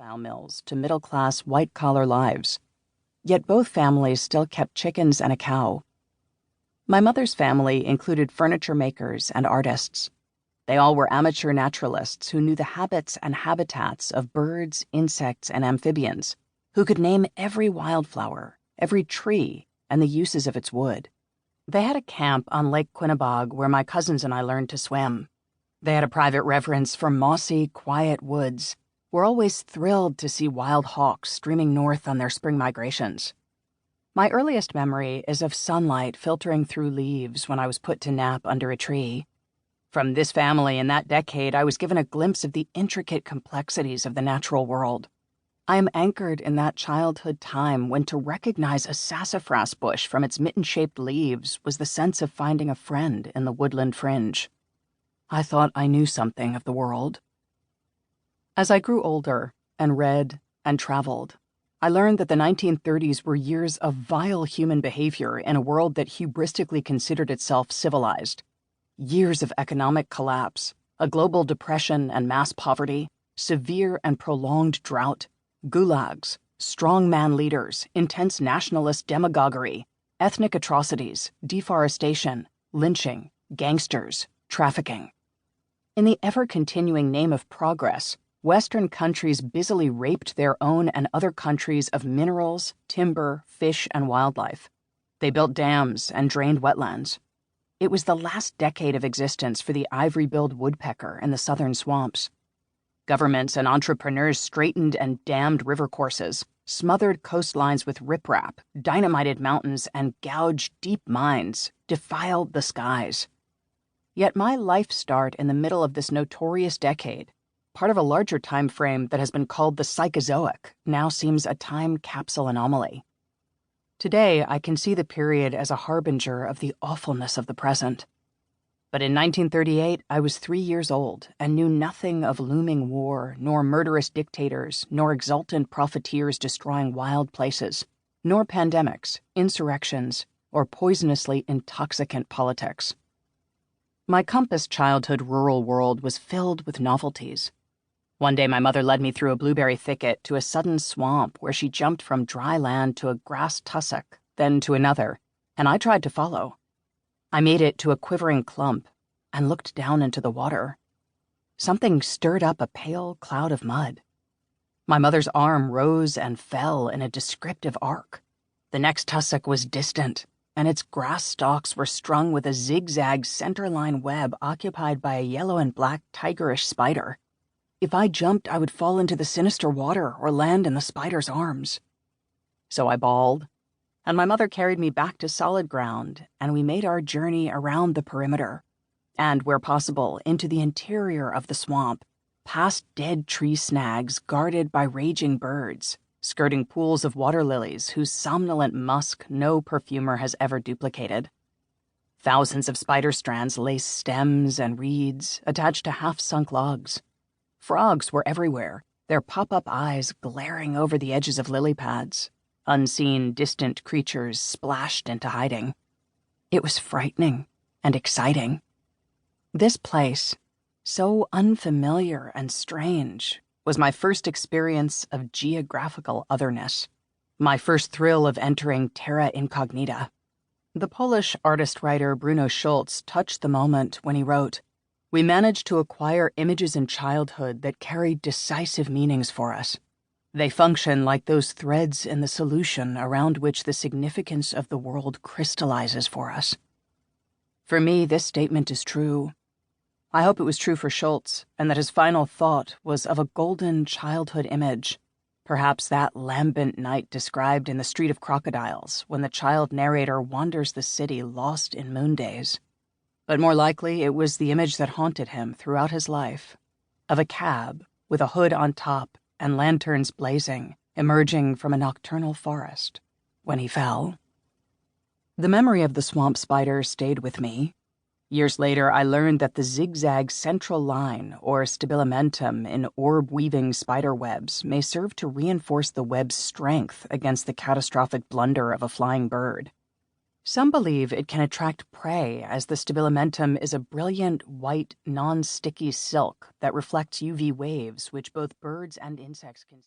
textile mills to middle-class white-collar lives. Yet both families still kept chickens and a cow. My mother's family included furniture makers and artists. They all were amateur naturalists who knew the habits and habitats of birds, insects, and amphibians, who could name every wildflower, every tree, and the uses of its wood. They had a camp on Lake Quinnebog where my cousins and I learned to swim. They had a private reverence for mossy, quiet woods, were always thrilled to see wild hawks streaming north on their spring migrations. My earliest memory is of sunlight filtering through leaves when I was put to nap under a tree. From this family in that decade, I was given a glimpse of the intricate complexities of the natural world. I am anchored in that childhood time when to recognize a sassafras bush from its mitten-shaped leaves was the sense of finding a friend in the woodland fringe. I thought I knew something of the world. As I grew older and read and traveled, I learned that the 1930s were years of vile human behavior in a world that hubristically considered itself civilized. Years of economic collapse, a global depression and mass poverty, severe and prolonged drought, gulags, strongman leaders, intense nationalist demagoguery, ethnic atrocities, deforestation, lynching, gangsters, trafficking. In the ever-continuing name of progress, Western countries busily raped their own and other countries of minerals, timber, fish, and wildlife. They built dams and drained wetlands. It was the last decade of existence for the ivory-billed woodpecker in the southern swamps. Governments and entrepreneurs straightened and dammed river courses, smothered coastlines with riprap, dynamited mountains, and gouged deep mines, defiled the skies. Yet my life start in the middle of this notorious decade, part of a larger time frame that has been called the Psychozoic, now seems a time capsule anomaly. Today, I can see the period as a harbinger of the awfulness of the present. But in 1938, I was 3 years old and knew nothing of looming war, nor murderous dictators, nor exultant profiteers destroying wild places, nor pandemics, insurrections, or poisonously intoxicant politics. My compass childhood rural world was filled with novelties. One day my mother led me through a blueberry thicket to a sudden swamp where she jumped from dry land to a grass tussock, then to another, and I tried to follow. I made it to a quivering clump and looked down into the water. Something stirred up a pale cloud of mud. My mother's arm rose and fell in a descriptive arc. The next tussock was distant, and its grass stalks were strung with a zigzag centerline web occupied by a yellow and black tigerish spider. If I jumped, I would fall into the sinister water or land in the spider's arms. So I bawled, and my mother carried me back to solid ground, and we made our journey around the perimeter, and, where possible, into the interior of the swamp, past dead tree snags guarded by raging birds, skirting pools of water lilies whose somnolent musk no perfumer has ever duplicated. Thousands of spider strands laced stems and reeds attached to half-sunk logs. Frogs were everywhere, their pop-up eyes glaring over the edges of lily pads. Unseen, distant creatures splashed into hiding. It was frightening and exciting. This place, so unfamiliar and strange, was my first experience of geographical otherness, my first thrill of entering terra incognita. The Polish artist-writer Bruno Schulz touched the moment when he wrote, "We managed to acquire images in childhood that carry decisive meanings for us. They function like those threads in the solution around which the significance of the world crystallizes for us." For me, this statement is true. I hope it was true for Schulz, and that his final thought was of a golden childhood image, perhaps that lambent night described in The Street of Crocodiles when the child narrator wanders the city lost in moondays. But more likely it was the image that haunted him throughout his life, of a cab with a hood on top and lanterns blazing, emerging from a nocturnal forest when he fell. The memory of the swamp spider stayed with me. Years later, I learned that the zigzag central line, or stabilimentum, in orb-weaving spider webs may serve to reinforce the web's strength against the catastrophic blunder of a flying bird. Some believe it can attract prey, as the stabilimentum is a brilliant, white, non-sticky silk that reflects UV waves which both birds and insects can